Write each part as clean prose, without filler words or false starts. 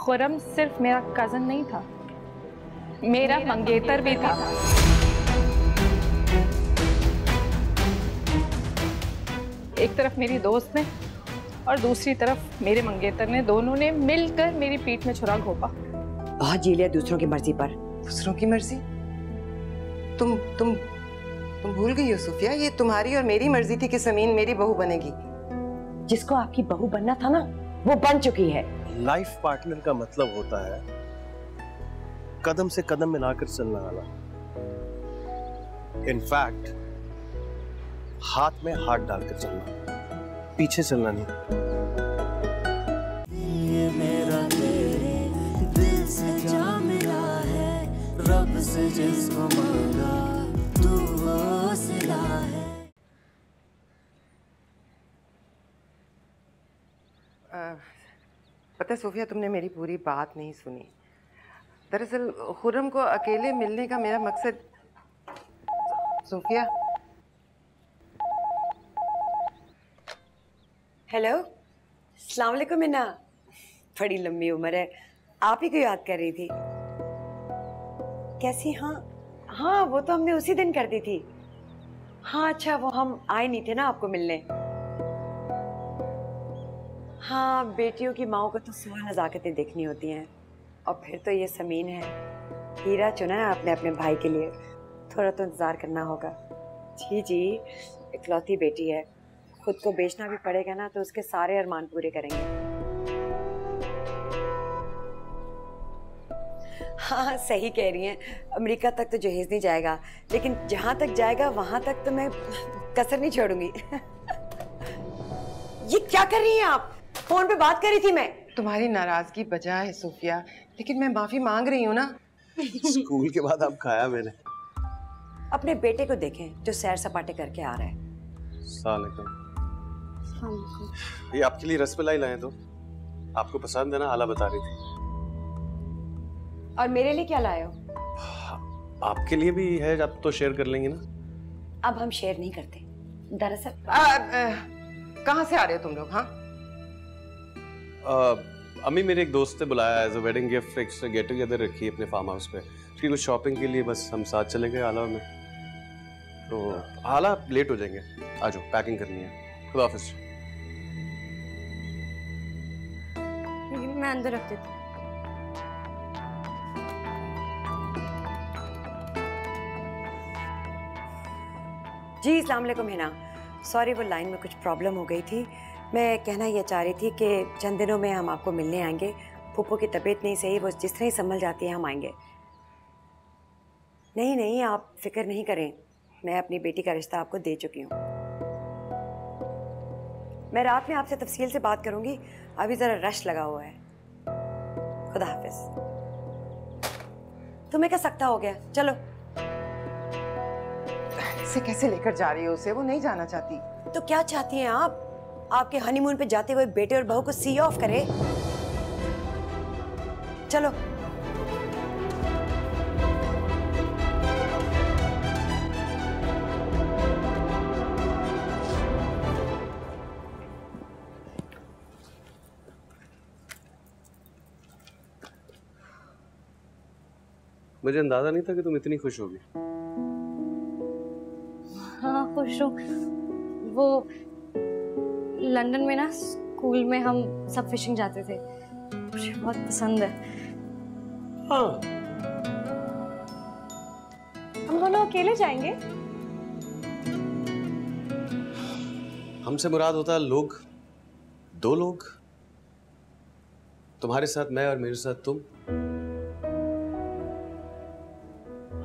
खुर्रम सिर्फ मेरा कजन नहीं था, मेरा मंगेतर भी था। एक तरफ मेरी दोस्त ने और दूसरी तरफ मेरे मंगेतर ने, दोनों ने मिलकर मेरी पीठ में छुरा घोंपा। बहुत जी लिया दूसरों की मर्जी पर। दूसरों की मर्जी? तुम भूल गई हो सूफिया, ये तुम्हारी और मेरी मर्जी थी कि समीन मेरी बहू बनेगी। जिसको आपकी बहू बनना था ना, वो बन चुकी है। लाइफ पार्टनर का मतलब होता है कदम से कदम मिलाकर चलने वाला। इनफैक्ट हाथ में हाथ डालकर चलना, पीछे चलना नहीं। ये मेरा तेरे दिल से जा मिला है, रब से जिसको मांगा तू वो सिला है। पता है सूफिया, तुमने मेरी पूरी बात नहीं सुनी। दरअसल खुर्रम को अकेले मिलने का मेरा मकसद। सूफिया, हेलो, अस्सलाम वालेकुम मिन्ना। बड़ी लंबी उम्र है, आप ही को याद कर रही थी। कैसी? हाँ, वो तो हमने उसी दिन कर दी थी। हाँ अच्छा, वो हम आए नहीं थे ना आपको मिलने। हाँ, बेटियों की माओ को तो 100 नज़ाकतें देखनी होती हैं, और फिर तो ये समीन है, हीरा चुना है आपने अपने भाई के लिए। थोड़ा तो इंतज़ार करना होगा। जी, इकलौती बेटी है, खुद को बेचना भी पड़ेगा ना तो उसके सारे अरमान पूरे करेंगे। हाँ सही कह रही हैं, अमेरिका तक तो जहेज नहीं जाएगा, लेकिन जहाँ तक जाएगा वहाँ तक तो मैं कसर नहीं छोड़ूंगी। ये क्या कर रही हैं आप? फोन पे बात कर रही थी मैं। तुम्हारी नाराजगी बजा है सूफिया, लेकिन मैं माफी मांग रही हूँ ना। स्कूल के बाद अब खाया मैंने। अपने बेटे को देखें जो सैर सपाटे करके आ रहा है। ये आपके लिए रसमलाई लाए तो आपको पसंद है ना, हाला बता रही थी। और मेरे लिए क्या लाए हो? आपके लिए भी है, आप तो शेयर कर लेंगे ना। अब हम शेयर नहीं करते। दरअसल कहाँ से आ रहे हो तुम लोग? हाँ, अम्मी मेरे एक दोस्त ने बुलाया एज अ वेडिंग गिफ्ट, एक गेट टुगेदर रखी अपने फार्म हाउस पे, उसकी कुछ शॉपिंग के लिए बस हम साथ चले गए आला में। तो आला लेट हो जाएंगे, आ जाओ, पैकिंग करनी है। खुदा हाफिज। मैं अंदर रख देती हूँ। जी अस्सलाम वालेकुम हिना, सॉरी वो लाइन में कुछ प्रॉब्लम हो गई थी। मैं कहना ये चाह रही थी कि चंद दिनों में हम आपको मिलने आएंगे। फूफो की तबीयत नहीं सही, वो जिस तरह ही संभल जाती है हम आएंगे। नहीं, आप फिक्र नहीं करें, मैं अपनी बेटी का रिश्ता आपको दे चुकी हूँ। मैं रात में आपसे तफसील से बात करूंगी, अभी जरा रश लगा हुआ है। खुदा हाफिज। तुम्हें क्या सकता हो गया, चलो। ऐसे कैसे लेकर जा रही हो उसे? वो नहीं जाना चाहती। तो क्या चाहती हैं आप? आपके हनीमून पे जाते हुए बेटे और बहू को सी ऑफ करे? चलो। मुझे अंदाजा नहीं था कि तुम इतनी खुश होगी। हाँ खुश हूँ। वो लंदन में ना स्कूल में हम सब फिशिंग जाते थे, मुझे बहुत पसंद है। हाँ, हम दोनों अकेले जाएंगे? हमसे मुराद होता है लोग, 2 लोग, तुम्हारे साथ मैं और मेरे साथ तुम।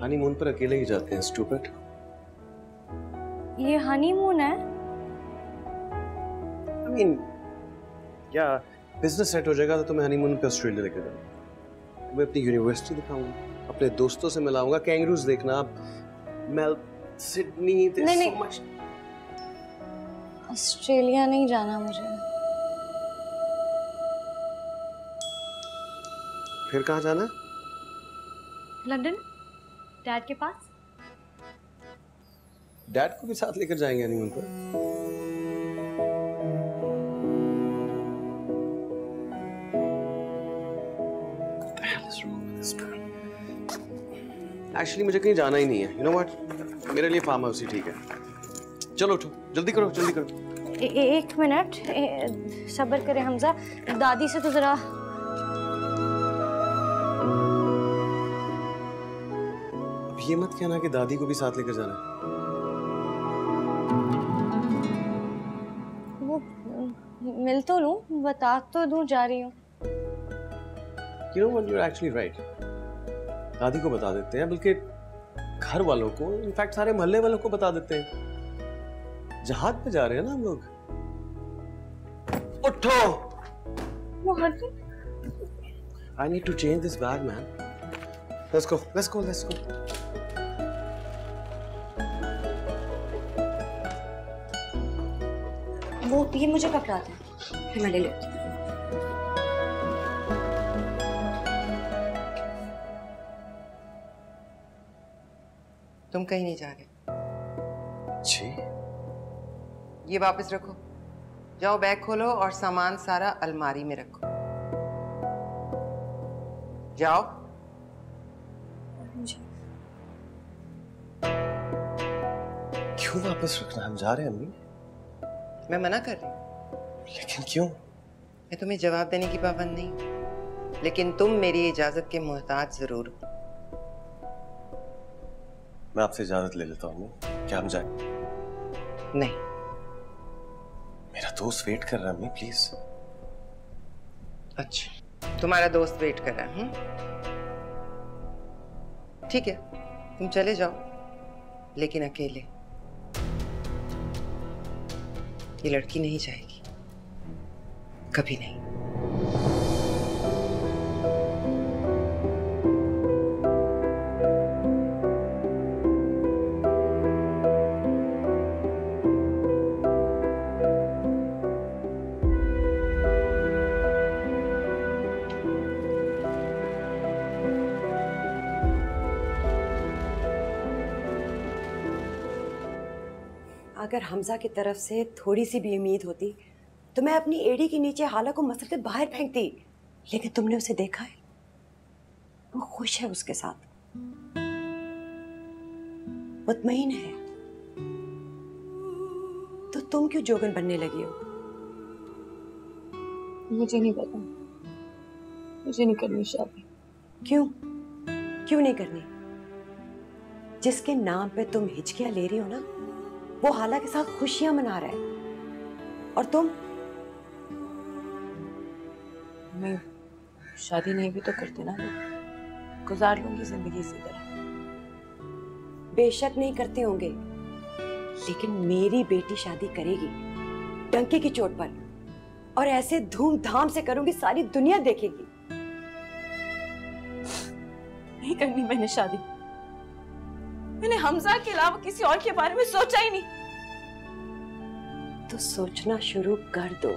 हनीमून पर अकेले ही जाते हैं, स्टूपिड। ये हनीमून है? I mean, क्या बिजनेस सेट हो जाएगा तो तुम्हें हनीमून पे ऑस्ट्रेलिया लेकर जाऊंगा, तुम्हें अपनी यूनिवर्सिटी दिखाऊंगा, अपने दोस्तों से मिलाऊंगा, कैंगरूज देखना, मेल, सिडनी। नहीं, ऑस्ट्रेलिया नहीं जाना मुझे। फिर कहाँ जाना है? लंदन, डैड के पास। डैड को भी साथ लेकर जाएंगे हनीमून पर। एक्चुअली मुझे कहीं जाना ही नहीं है। यू नो व्हाट, मेरे लिए फार्म हाउस ही ठीक है। चलो उठो, जल्दी करो, जल्दी करो। एक मिनट, सब्र करें हमजा। दादी से तो जरा अब ये मत कहना कि दादी को भी साथ लेकर जाना है। वो मिल तो लूं, बता तो दूं जा रही हूँ। You know what, you're actually right. दादी को बता देते हैं, बल्कि घर वालों को, इनफैक्ट सारे मोहल्ले वालों को बता देते हैं। जहाज पे जा रहे हैं ना हम लोग। उठो। I need to change this bag, man. Let's go, let's go, let's go. वो ये मुझे पकड़ाते हैं, फिर मैं ले लेती हूँ। तुम कहीं नहीं जा रहे। जी? ये वापस रखो। जाओ बैग खोलो और सामान सारा अलमारी में रखो। जाओ। क्यों वापस रखना? हम जा रहे हैं अम्मी। मैं मना कर रही हूँ। लेकिन क्यों? मैं तुम्हें जवाब देने की पाबंद नहीं हूँ, लेकिन तुम मेरी इजाजत के मोहताज जरूर हो। मैं आपसे इजाजत ले लेता हूँ। क्या हम जाए? नहीं। मेरा दोस्त वेट कर रहा है अम्मी, प्लीज। अच्छा, तुम्हारा दोस्त वेट कर रहा है? ठीक है, तुम चले जाओ, लेकिन अकेले। ये लड़की नहीं जाएगी, कभी नहीं। अगर हमजा की तरफ से थोड़ी सी भी उम्मीद होती तो मैं अपनी एड़ी के नीचे हाला को मसलते बाहर फेंकती, लेकिन तुमने उसे देखा है, वो खुश है उसके साथ, मुतमईन है। तो तुम क्यों जोगन बनने लगी हो? मुझे नहीं पता, मुझे नहीं करनी शादी। क्यों नहीं करनी? जिसके नाम पे तुम हिचकियां ले रही हो ना, वो हाला के साथ खुशियां मना रहा है, और तुम? मैं शादी नहीं भी तो करते ना, गुजार लूंगी जिंदगी इसी तरह। बेशक नहीं करते होंगे, लेकिन मेरी बेटी शादी करेगी डंके की चोट पर, और ऐसे धूमधाम से करूंगी सारी दुनिया देखेगी। नहीं करनी मैंने शादी। मैंने हमजा के अलावा किसी और के बारे में सोचा ही नहीं। तो सोचना शुरू कर दो।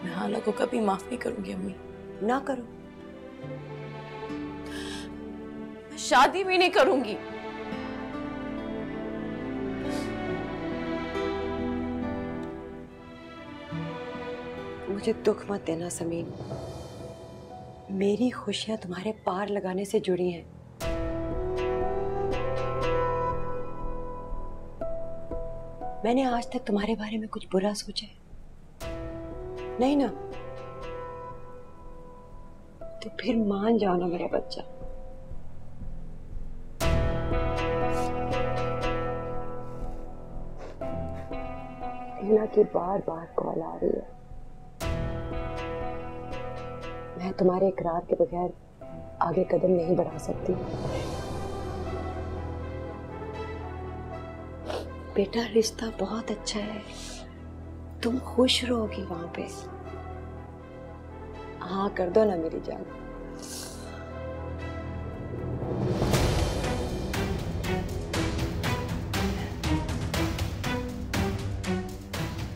मैं हाला को कभी माफ नहीं करूंगी अम्मी। ना करो। मैं शादी भी नहीं करूंगी। मुझे दुख मत देना समीन, मेरी खुशियां तुम्हारे पार लगाने से जुड़ी हैं। मैंने आज तक तुम्हारे बारे में कुछ बुरा सोचा है? नहीं ना? तो फिर मान जाओ ना मेरा बच्चा। हिना की बार बार कॉल आ रही है। मैं तुम्हारे इकरार के बगैर आगे कदम नहीं बढ़ा सकती। बेटा, रिश्ता बहुत अच्छा है, तुम खुश रहोगी वहां पे। हाँ कर दो ना मेरी जान।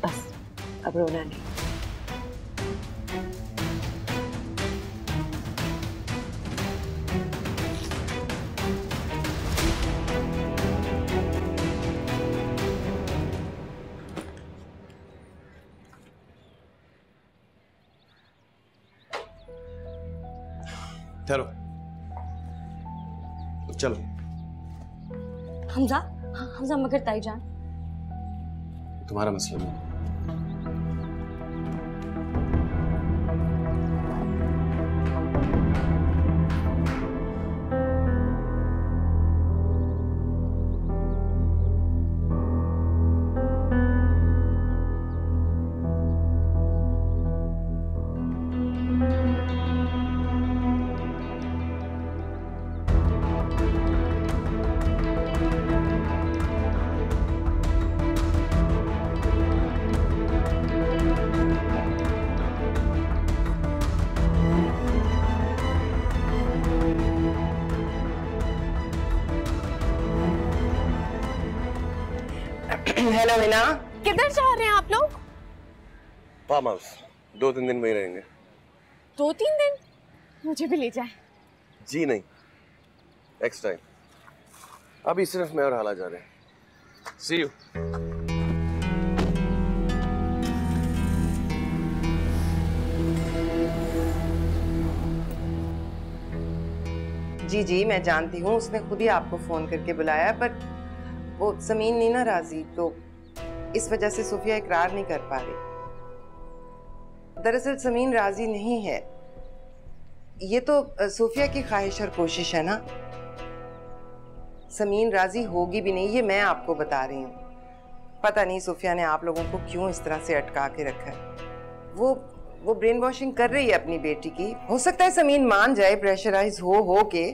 बस अब रोना नहीं। ठहरो, चलो। हमजा, हमजा मगर ताईजान, तुम्हारा मसला नहीं। हेलो मीना, किधर जा रहे हैं आप लोग? फार्म हाउस, 2-3 दिन वहीं रहेंगे। 2-3 दिन? मुझे भी ले जाए। जी नहीं, नेक्स्ट टाइम। अभी सिर्फ मैं और हाला जा रहे हैं। सी यू। जी मैं जानती हूँ, उसने खुद ही आपको फोन करके बुलाया, पर वो समीन नहीं ना राजी, तो इस वजह से सोफिया इकरार नहीं कर पा रही। दरअसल समीन राजी नहीं है, ये तो सोफिया की ख्वाहिश और कोशिश है ना। समीन राजी होगी भी नहीं, ये मैं आपको बता रही हूँ। पता नहीं सोफिया ने आप लोगों को क्यों इस तरह से अटका के रखा है। वो ब्रेन वॉशिंग कर रही है अपनी बेटी की। हो सकता है समीन मान जाए प्रेशराइज हो के।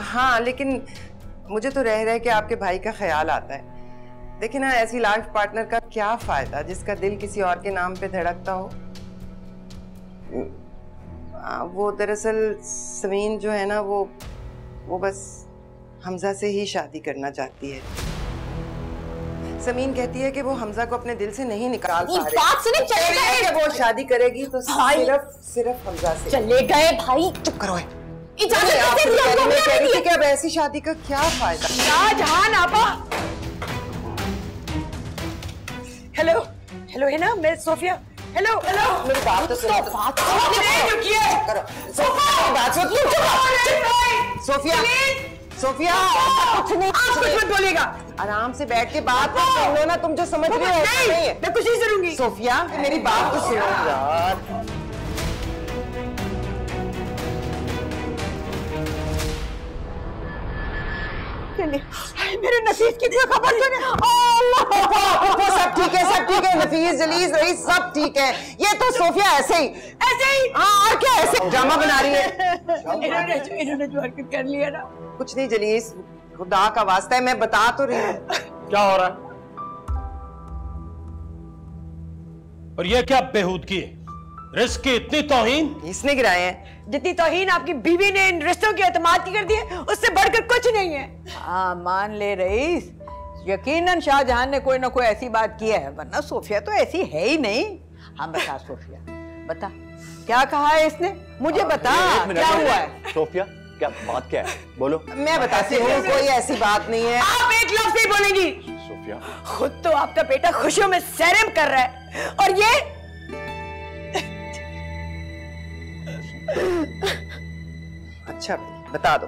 हाँ, लेकिन मुझे तो रह के आपके भाई का ख्याल आता है। देखिए ना, ऐसी लाइफ पार्टनर का क्या फायदा जिसका दिल किसी और के नाम पे धड़कता हो। वो दरअसल समीन जो है ना, वो बस हमजा से ही शादी करना चाहती है। समीन कहती है कि वो हमजा को अपने दिल से नहीं निकाल पा रही। बात सुनिए, चले गए। कि वो शादी करेगी तो सिर्फ हमजा से। चले गए भाई। चुप करो। इजाजत कैसे दी आपको? मैं कह रही थी कि अब ऐसी शादी का क्या फायदा। शाहजहान आपा। हेलो है ना, मैं सोफिया। हेलो मेरी बात तो सुनो। सोफिया कुछ नहीं, आप कुछ मत बोलिएगा। आराम से बैठ के बात कर सुन लो ना। तुम जो समझ रही हो नहीं है। मैं कुछ नहीं सुनूंगी। सोफिया मेरी बात तो सुनो यार। मेरे नफीस की खबर सब ठीक है नफीस जलीस रईस सब ठीक है। ये तो सोफिया ऐसे ही हाँ, और क्या ऐसे ड्रामा बना रही है। इन्होंने जो हरकत कर लिया ना। कुछ नहीं जलीस, खुदा का वास्ता है, मैं बता तो रही हूँ। क्या हो रहा है? और ये क्या बेहूदगी है? रिस्क की इतनी तौहीन इसने गिराए हैं। जितनी तौहीन आपकी बीवी ने इन रिश्तों की एतमाद की कर दी है, उससे बढ़कर कुछ नहीं है। हाँ मान ले रईस, यकीनन शाहजहान ने कोई ना कोई ऐसी बात की है, वरना सोफिया तो ऐसी है ही नहीं। हाँ बता सोफिया, बता क्या कहा है इसने, मुझे बता क्या हुआ है। सोफिया क्या बात क्या है, बोलो। मैं बताती हूँ, कोई ऐसी बात नहीं है। आप एक लफ्ज़ नहीं बोलेंगी। सोफिया खुद तो आपका बेटा खुशियों में सैरम कर रहा है, और ये अच्छा बता दो।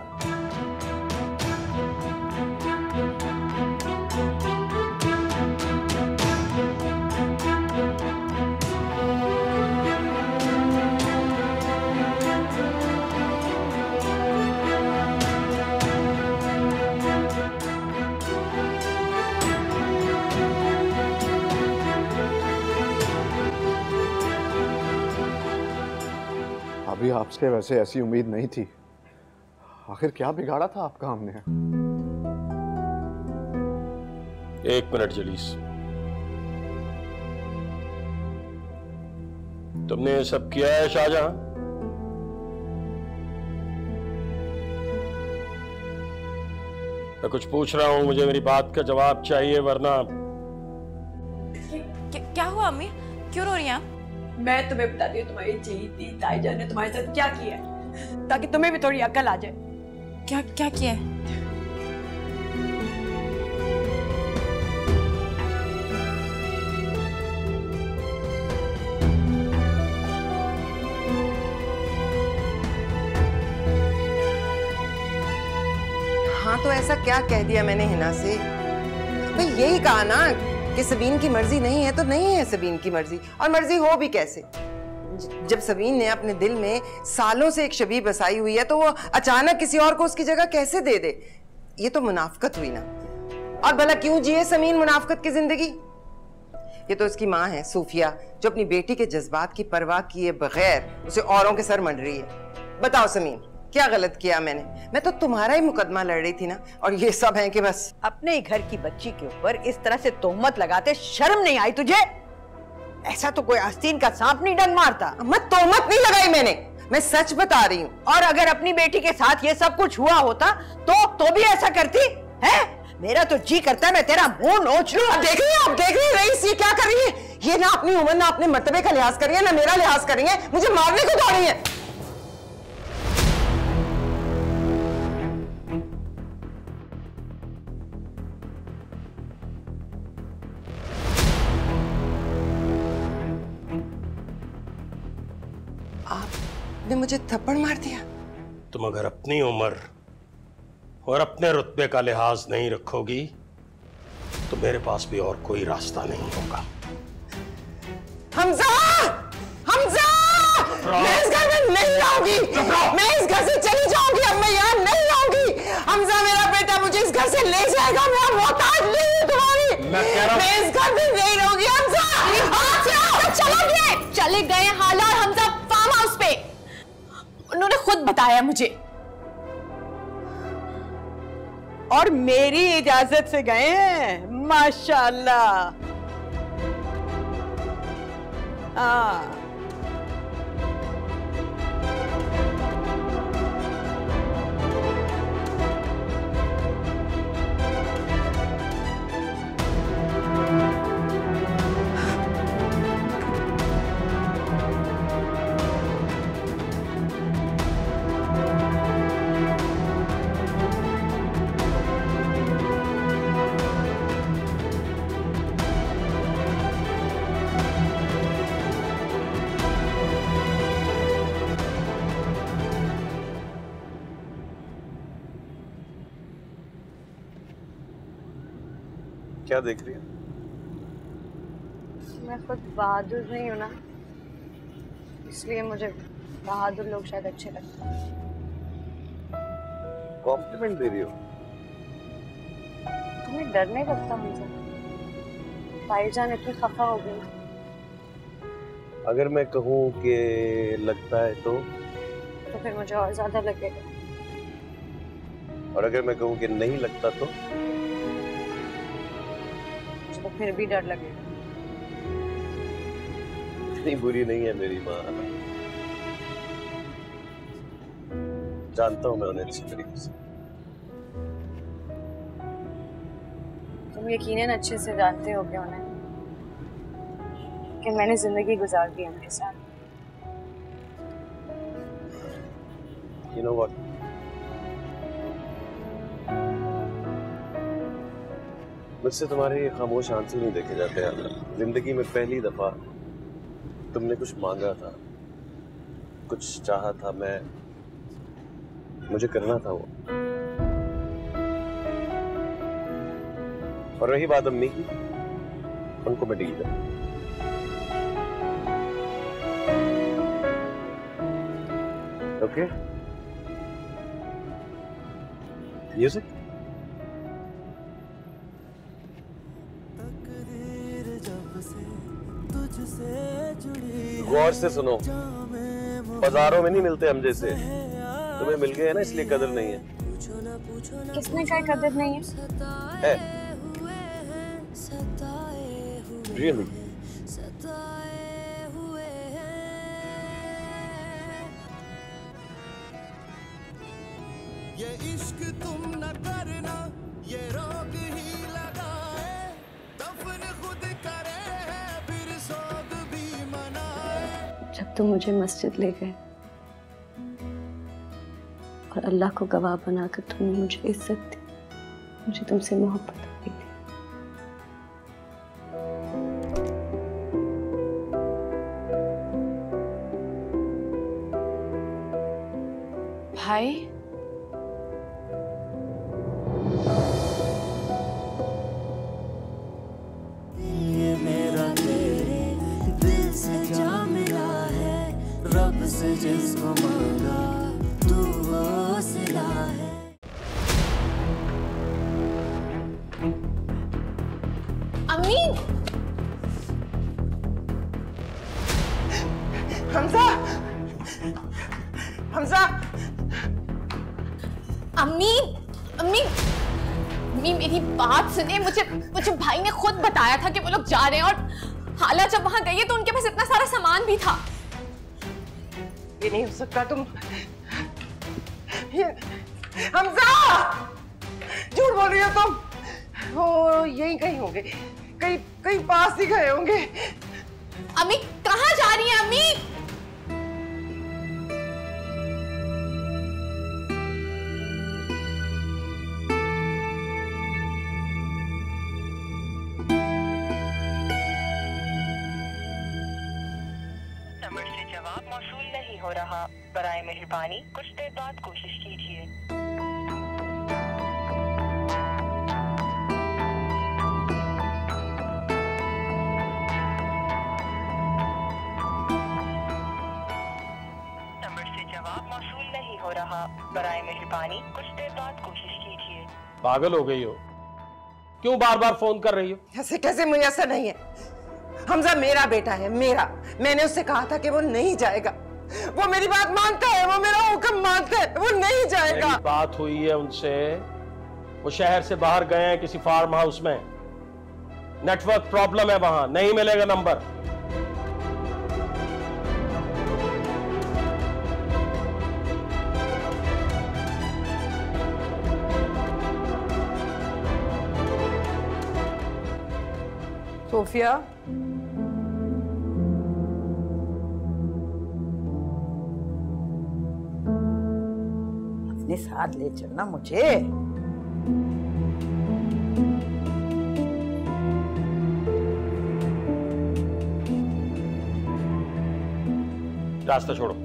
अभी आपसे वैसे ऐसी उम्मीद नहीं थी। आखिर क्या बिगाड़ा था आपका हमने? एक मिनट जलीस, तुमने ये सब किया है शाहजहां? मैं कुछ पूछ रहा हूं, मुझे मेरी बात का जवाब चाहिए, वरना क्या हुआ अम्मी, क्यों रो रही हैं आप? मैं तुम्हें बताती हूँ तुम्हारी जीती ताईजान ने तुम्हारे साथ क्या किया है, ताकि तुम्हें भी थोड़ी अकल आ जाए। क्या क्या किया है? तो ऐसा क्या कह दिया मैंने हिना से? मैं यही कहा ना कि सबीन की मर्जी नहीं है तो नहीं है सबीन की मर्जी, और मर्जी हो भी कैसे? जब सबीन ने अपने दिल में सालों से एक शबीह बसाई हुई है तो वो अचानक किसी और को उसकी जगह कैसे दे दे? ये तो मुनाफकत हुई ना। और भला क्यों जिए समीन मुनाफकत की जिंदगी? ये तो उसकी माँ है सूफिया, जो अपनी बेटी के जज्बात की परवाह किए बगैर उसे औरों के सर मंड रही है। बताओ समीन, क्या गलत किया मैंने? मैं तो तुम्हारा ही मुकदमा लड़ रही थी ना, और ये सब है कि बस अपने ही घर की बच्ची के ऊपर इस तरह से तोहमत लगाते शर्म नहीं आई तुझे? ऐसा तो कोई आस्तीन का सांप नहीं डंग मारता। मैं तोहमत नहीं लगाई मैंने, मैं सच बता रही हूँ। और अगर अपनी बेटी के साथ ये सब कुछ हुआ होता तो भी ऐसा करती है? मेरा तो जी करता है मैं तेरा मुंह नोच लूं। आप देख रही है रईस ये क्या कर रही है? ये ना अपनी उम्र ना अपने मर्तबे का लिहाज कर रही है, ना मेरा लिहाज कर रही है, मुझे मारने को दौड़ी है। आपने मुझे थप्पड़ मार दिया? तुम अगर अपनी उम्र और अपने रुतबे का लिहाज नहीं रखोगी तो मेरे पास भी और कोई रास्ता नहीं होगा। हमजा! हमजा! मैं इस घर में नहीं रहूंगी, मैं इस घर से चली जाऊंगी, अब मैं यहाँ नहीं रहूंगी। हमजा मेरा बेटा मुझे इस घर से ले जाएगा, मैं मोहताज नहीं हूँ तुम्हारी। मैं इस घर में नहीं रहूंगी। हमजा! चले गए हाला और हमजा फार्म हाउस पे, उन्होंने खुद बताया मुझे। और मेरी इजाजत से गए हैं, माशाल्लाह। हाँ, क्या देख रही है? मैं खुद बहादुर नहीं हूँ ना, इसलिए मुझे बहादुर लोग शायद अच्छे लगते हैं। कॉम्प्लीमेंट दे रही हो? तुम्हें डर नहीं लगता मुझे? भाईजान इतनी खफा हो गई। अगर मैं कहूँ कि लगता है तो फिर मुझे और ज्यादा लगेगा। और अगर मैं कहूँ कि नहीं लगता तो फिर भी डर लगेगा। इतनी बुरी नहीं है मेरी माँ, जानता हूँ मैं उन्हें अच्छी तरीके से। तुम यकीनन अच्छे से जानते हो क्या उन्हें, कि मैंने जिंदगी गुजार दी उनके साथ। You know what? मुझसे तुम्हारे खामोश आंसू नहीं देखे जाते हैं। जिंदगी में पहली दफा तुमने कुछ मांगा था, कुछ चाहा था, मुझे करना था वो। और रही बात अम्मी की, उनको मैं डील करूं। ओके? म्यूजिक? गौर से सुनो, बाजारों में नहीं मिलते हम जैसे। तुम्हें मिल गए हैं ना, इसलिए कदर नहीं है। किसने कहा कदर नहीं है? Really? ये इश्क तुम न करना, ये रोग ही लगाए, दफन खुद करे है फिर सोग भी मनाए। जब तुम मुझे मस्जिद ले गए और अल्लाह को गवाह बनाकर तुमने मुझे इज्जत दी, मुझे तुमसे मोहब्बत हो गई थी। भाई से जिसको मांगा तू वो सिला है। अम्मी, हमजा, हमजा, अम्मी, अम्मी, अम्मी मेरी बात सुने। मुझे भाई ने खुद बताया था कि वो लोग जा रहे हैं और हाला जब वहां गई है तो उनके पास इतना सारा सामान भी था। ये नहीं हो सकता, तुम हमजा झूठ बोल रही हो तुम। वो यहीं कहीं होंगे, कहीं पास ही गए होंगे। अम्मी कहाँ जा रही है अम्मी? नंबर से जवाब मौसूल नहीं हो रहा, बराए मेहरबानी कुछ देर बाद कोशिश कीजिए। नंबर से जवाब मौसूल नहीं हो रहा, बराए मेहरबानी कुछ देर बाद कोशिश कीजिए। पागल हो गई हो? क्यों बार बार फोन कर रही हो? ऐसे कैसे मुयस्सर नहीं है? हमजा मेरा बेटा है, मेरा। मैंने उससे कहा था कि वो नहीं जाएगा। वो मेरी बात मानता है, वो मेरा हुक्म मानता है, वो नहीं जाएगा। मेरी बात हुई है उनसे, वो शहर से बाहर गए हैं किसी फार्म हाउस में। नेटवर्क प्रॉब्लम है वहां, नहीं मिलेगा नंबर। सोफिया, अपने साथ ले चलना मुझे। रास्ता छोड़ो।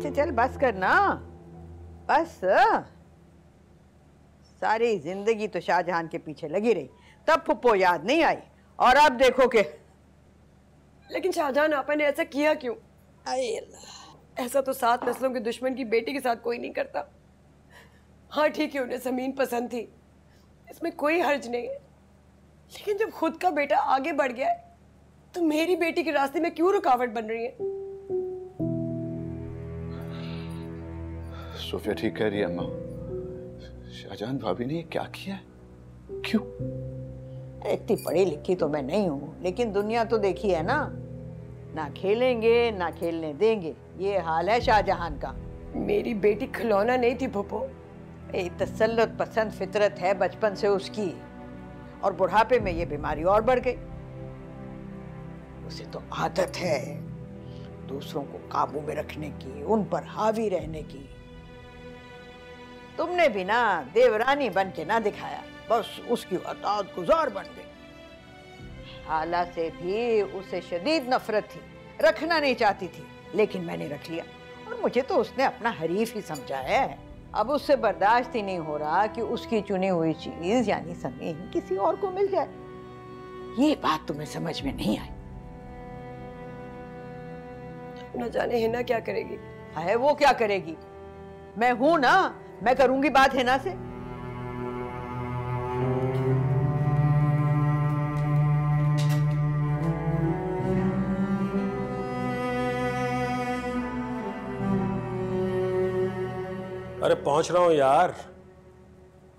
चल बस करना, बस। सारी जिंदगी तो शाहजहान के पीछे लगी रही, तब फुप्पो याद नहीं आई, और अब देखो कि। लेकिन शाहजहान आपा ने ऐसा किया क्यों? ऐसा तो 7 नस्लों के दुश्मन की बेटी के साथ कोई नहीं करता। हाँ ठीक है, उन्हें ज़मीन पसंद थी, इसमें कोई हर्ज नहीं है, लेकिन जब खुद का बेटा आगे बढ़ गया है तो मेरी बेटी के रास्ते में क्यों रुकावट बन रही है? सोफिया ठीक कह रही है अम्मा। शाहजहान भाभी ने ये क्या किया है? क्यों? इतनी पढ़ी लिखी तो मैं नहीं हूँ, लेकिन दुनिया तो देखी है ना। ना खेलेंगे ना खेलने देंगे, ये हाल है शाहजहान का। मेरी बेटी खिलौना नहीं थी फूफो। एक तसल्लुत पसंद फितरत है बचपन से उसकी, और बुढ़ापे में ये बीमारी और बढ़ गई। उसे तो आदत है दूसरों को काबू में रखने की, उन पर हावी रहने की। तुमने भी ना देवरानी बन के ना दिखाया, बस उसकी अताअत गुजार बन गई। हाला से भी उसे शदीद नफरत थी, रखना नहीं चाहती थी, लेकिन मैंने रख लिया, और मुझे तो उसने अपना हरीफ ही समझा है। अब उससे बर्दाश्त ही नहीं हो रहा कि उसकी चुनी हुई चीज यानी समीन किसी और को मिल जाए। ये बात तुम्हें समझ में नहीं आई। न जाने हिना क्या करेगी। है वो क्या करेगी? मैं हूं ना, मैं करूंगी बात हिना से। अरे पहुंच रहा हूं यार।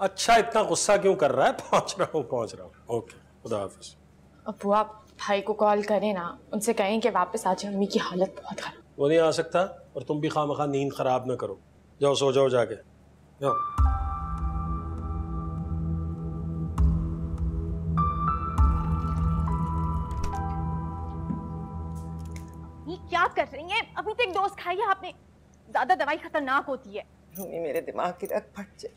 अच्छा इतना गुस्सा क्यों कर रहा है? पहुंच रहा हूं। ओके, खुदा हाफिज। अब्बू आप भाई को कॉल करें ना, उनसे कहें कि वापस आ जाए, अम्मी की हालत बहुत खराब। वो नहीं आ सकता, और तुम भी खामखा नींद खराब ना करो। जाओ सो जाओ जाके, जाओ। ये क्या कर रही हैं? अभी तक डोज खाई है आपने? ज्यादा दवाई खतरनाक होती है। मेरे दिमाग की रग फट जाए।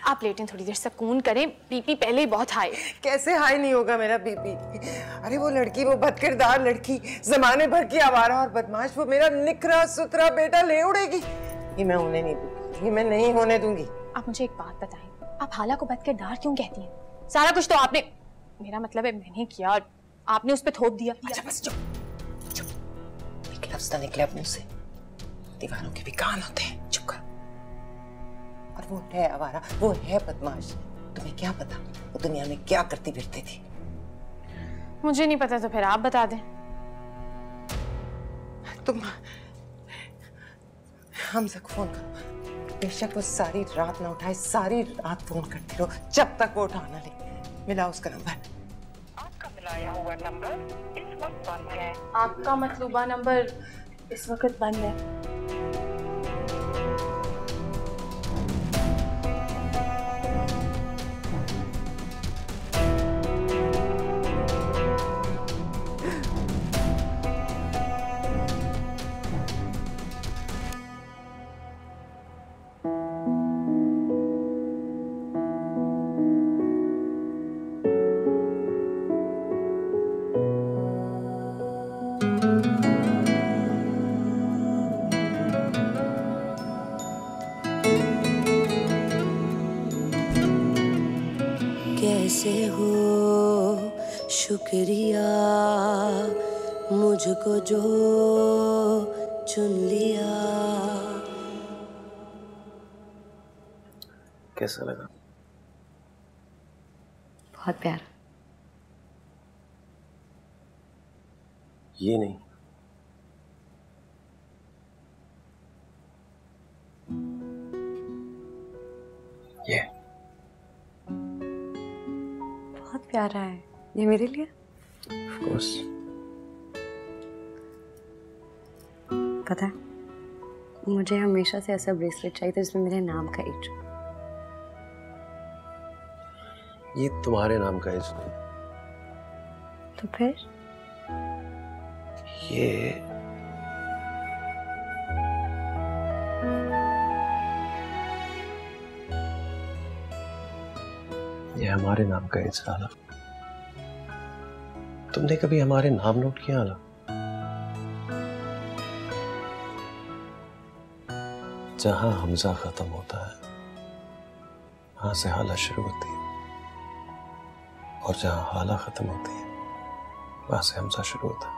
आप लेटें, थोड़ी देर सुकून करें, बीपी पहले ही बहुत हाई। कैसे हाई नहीं होगा मेरा बीपी? अरे वो लड़की, वो बदकिरदार लड़की, जमाने भर की आवारा और बदमाश, वो मेरा निखरा सुथरा बेटा ले उड़ेगी। ये मैं होने नहीं दूंगी, ये मैं नहीं होने दूंगी। आप मुझे एक बात बताएं, आप हाला को बदकिरदार क्यों कहती हैं? सारा कुछ तो आपने, मेरा मतलब है मैंने किया, आपने उस पर थोप दिया। अच्छा बस चुप चुप, एक लफ्ज़ ना निकले अपने से, दीवारों के भी कान होते हैं, चुप कर। और वो है आवारा, वो है बदमाश, तुम्हें क्या पता वो दुनिया में क्या करती फिरती थी? मुझे नहीं पता, तो फिर आप बता दें। तुम हमजा को फोन करो, बेशक वो सारी रात ना उठाए, सारी रात फोन करती रहो जब तक वो उठा ना ले। मिला उसका नंबर। आपका मिलाया हुआ नंबर इस वक्त बंद है। आपका मतलूबा नंबर इस वक्त बंद है। कैसे हो शुक्रिया मुझको जो चुन लिया। कैसा लगा? बहुत प्यारा। ये नहीं, ये बहुत प्यारा है। ये मेरे लिए? Of course. पता है, मुझे हमेशा से ऐसा ब्रेसलेट चाहिए था जिसमें मेरे नाम का एज। ये तुम्हारे नाम का एज नहीं, तो फिर ये हमारे नाम का एज आला। तुमने कभी हमारे नाम नोट किया आला? जहां हमजा खत्म होता है वहां से हाला शुरू होती है, और जहां हाला खत्म होती है वहां से हमजा शुरू होता है।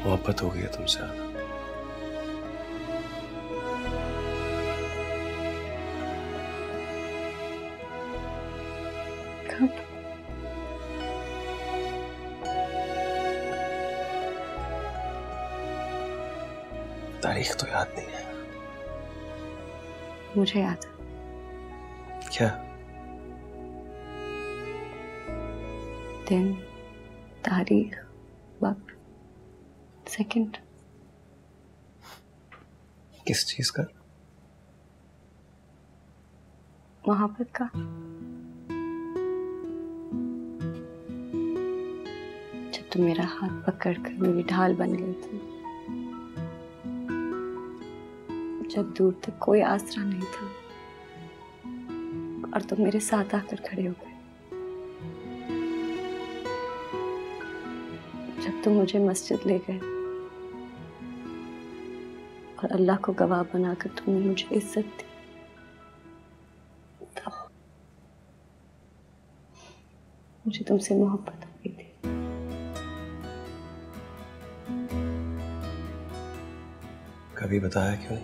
मोहब्बत हो गई है तुमसे आला। कब? तारीख तो याद नहीं है। मुझे याद है। क्या? दिन, तारीख, वक्त, सेकंड। किस चीज का? मोहब्बत का। जब तुम मेरा हाथ पकड़कर मेरी ढाल बन गई थी, जब दूर तक कोई आसरा नहीं था और तुम मेरे साथ आकर खड़े हो गए, जब तुम मुझे मस्जिद ले गए और अल्लाह को गवाह बनाकर तुमने मुझे इज्जत दी, तब मुझे तुमसे मोहब्बत हो गई थी। कभी बताया क्यों नहीं?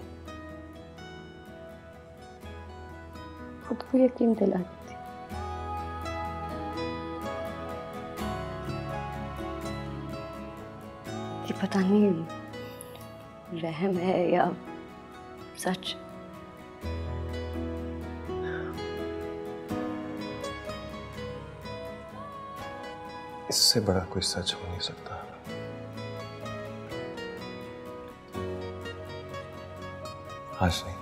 खुद को यकीन दिलाती थी। कि पता नहीं रहम है या सच। इससे बड़ा कोई सच हो नहीं सकता। आज नहीं।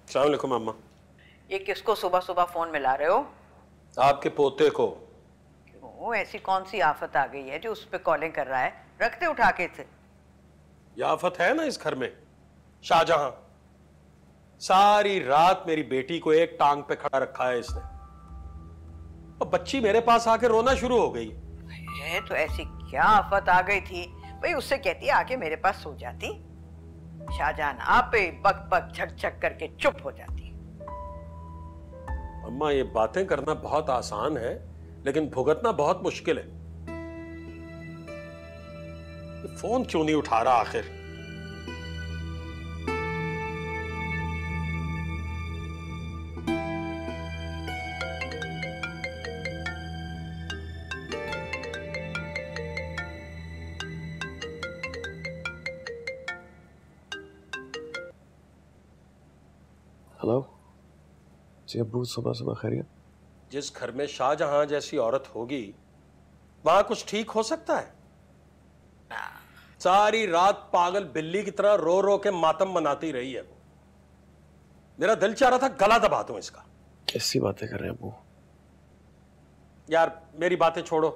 अस्सलाम वालेकुम अम्मा। ये किसको सुबह सुबह फोन मिला रहे हो? आपके पोते को। क्यों, ऐसी कौन सी आफत आ गई है जो उस पे कॉलिंग कर रहा है? रखते उठा के इसे। ये आफत है ना इस घर में, शाहजहां। सारी रात मेरी बेटी को एक टांग पे खड़ा रखा है इसने, और बच्ची मेरे पास आके रोना शुरू हो गई। ये तो ऐसी क्या आफत आ गई थी भाई, उससे कहती आके मेरे पास सो जाती। शाहजहां आप पे बक बक झक झक करके चुप हो जाती। अम्मा ये बातें करना बहुत आसान है, लेकिन भुगतना बहुत मुश्किल है। ये फोन क्यों नहीं उठा रहा आखिर? हेलो जी अब्बू, सुबह सुबह खैरियत? जिस घर में शाहजहां जैसी औरत होगी वहां कुछ ठीक हो सकता है? सारी रात पागल बिल्ली की तरह रो रो के मातम मनाती रही है वो। मेरा दिल चाह रहा था गला दबा दूं इसका। कैसी बातें कर रहे हैं अब्बू? यार मेरी बातें छोड़ो,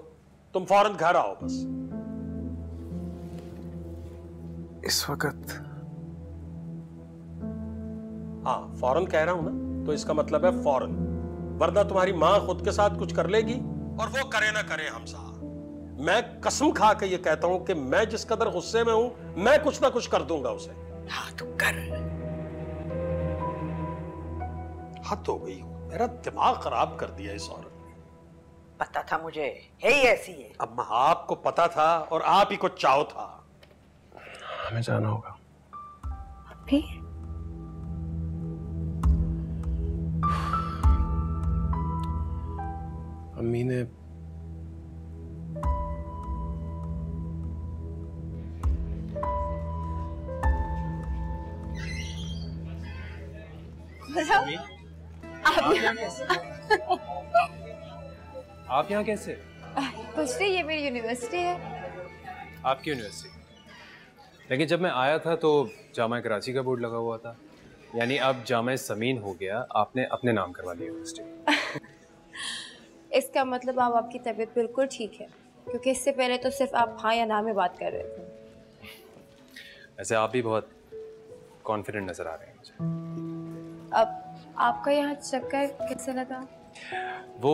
तुम फौरन घर आओ बस। इस वक्त? हाँ फौरन कह रहा हूं ना, तो इसका मतलब है फौरन, वरना तुम्हारी मां खुद के साथ कुछ कर लेगी, और वो करे ना करे हमसा। मैं कसम खा के ये कहता हूं कि मैं जिस कदर गुस्से में हूं, मैं कुछ ना कुछ कर दूंगा उसे। हाँ तो कर। हद हो गई, मेरा दिमाग खराब कर दिया इस औरत ने। पता था मुझे, है ही ऐसी है। अब आपको पता था और आप ही को चाहो था। हमें जाना होगा। अभी? अम्मी ने आप यहाँ कैसे? कुछ नहीं, ये मेरी यूनिवर्सिटी है। आपकी यूनिवर्सिटी? लेकिन जब मैं आया था तो जामा कराची का बोर्ड लगा हुआ था, यानी अब जामा समीन हो गया, आपने अपने नाम करवा लिया यूनिवर्सिटी। इसका मतलब अब आपकी तबीयत बिल्कुल ठीक है, क्योंकि इससे पहले तो सिर्फ आप हाँ या ना में बात कर रहे थे। वैसे आप भी बहुत कॉन्फिडेंट नजर आ रहे हैं मुझे। अब आपका यहाँ चक्कर कैसे लगा? वो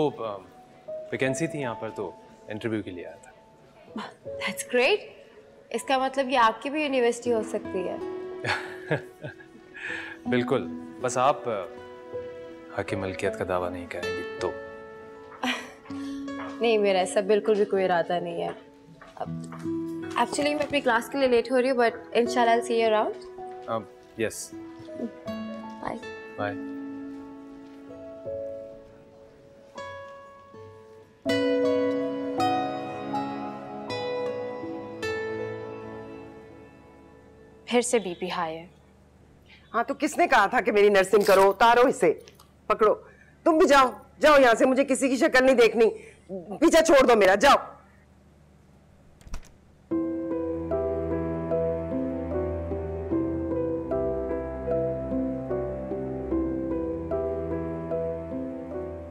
वैकेंसी थी यहाँ पर, तो इंटरव्यू के लिए आया था। That's great. इसका मतलब ये आपकी भी यूनिवर्सिटी हो सकती है। बिल्कुल, बस आप हक मलकियत का दावा नहीं करेंगी तो। नहीं, मेरा ऐसा बिल्कुल भी कोई इरादा नहीं है। एक्चुअली मैं अपनी क्लास के लिए लेट हो रही हूँ, बट इंशाल्लाह I'll see you around. Yes. Bye. Bye. फिर से बीपी हाई है। हाँ तो किसने कहा था कि मेरी नर्सिंग करो? उतारो इसे, पकड़ो। तुम भी जाओ, जाओ यहाँ से, मुझे किसी की शक्ल नहीं देखनी। पीछा छोड़ दो मेरा, जाओ।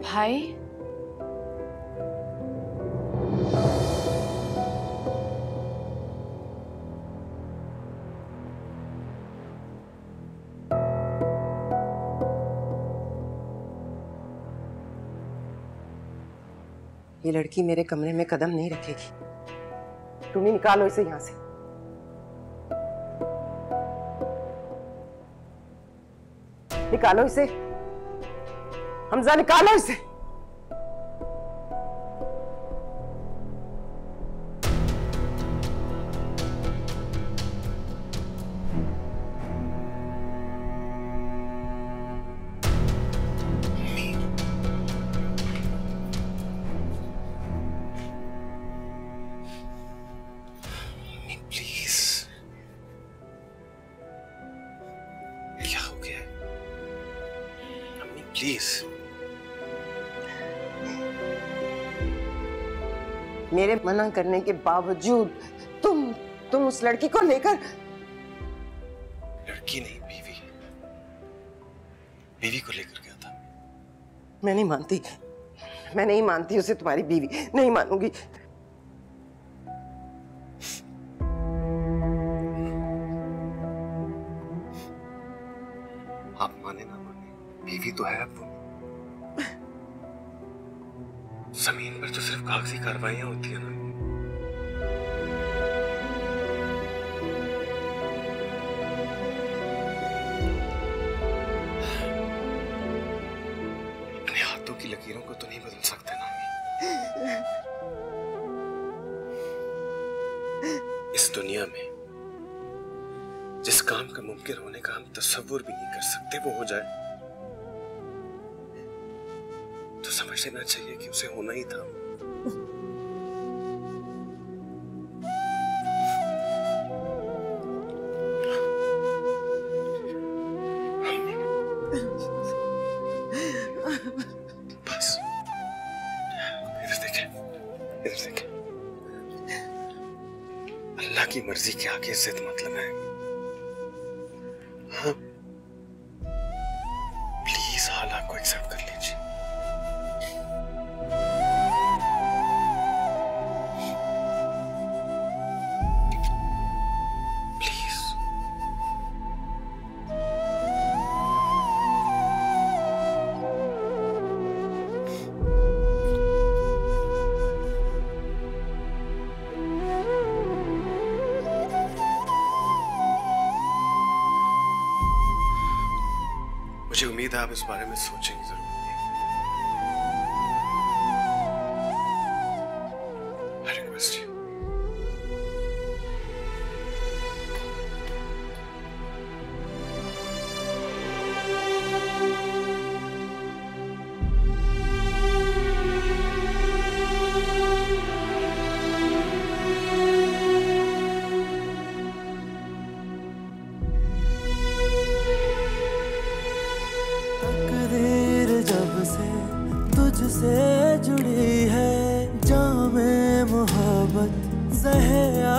भाई ये लड़की मेरे कमरे में कदम नहीं रखेगी। तुम ही निकालो इसे यहाँ से। निकालो इसे, हमजा निकालो इसे। प्लीज। मेरे मना करने के बावजूद तुम उस लड़की को लेकर। लड़की नहीं, बीवी। बीवी को लेकर गया था। मैं नहीं मानती, मैं नहीं मानती उसे तुम्हारी बीवी, नहीं मानूंगी। आप माने ना माने, बीवी तो है अब वो। जमीन पर तो सिर्फ कागजी कार्रवाइयां होती है ना। अपने हाथों की लकीरों को तो नहीं बदल सकते ना। इस दुनिया में जिस काम का मुमकिन होने का हम तसव्वुर भी नहीं कर सकते वो हो जाए तो समझ लेना चाहिए कि उसे होना ही था। बस इधर देखें, इधर देखें। अल्लाह की मर्जी के आगे जिद मत लगाएं। हाँ, प्लीज हालात को एक्सेप्ट कर लीजिए। मुझे उम्मीद है आप इस बारे में सोचेंगे जरूर। I request you. तकदीर जब से तुझसे जुड़ी है, जामे मोहब्बत ज़हरा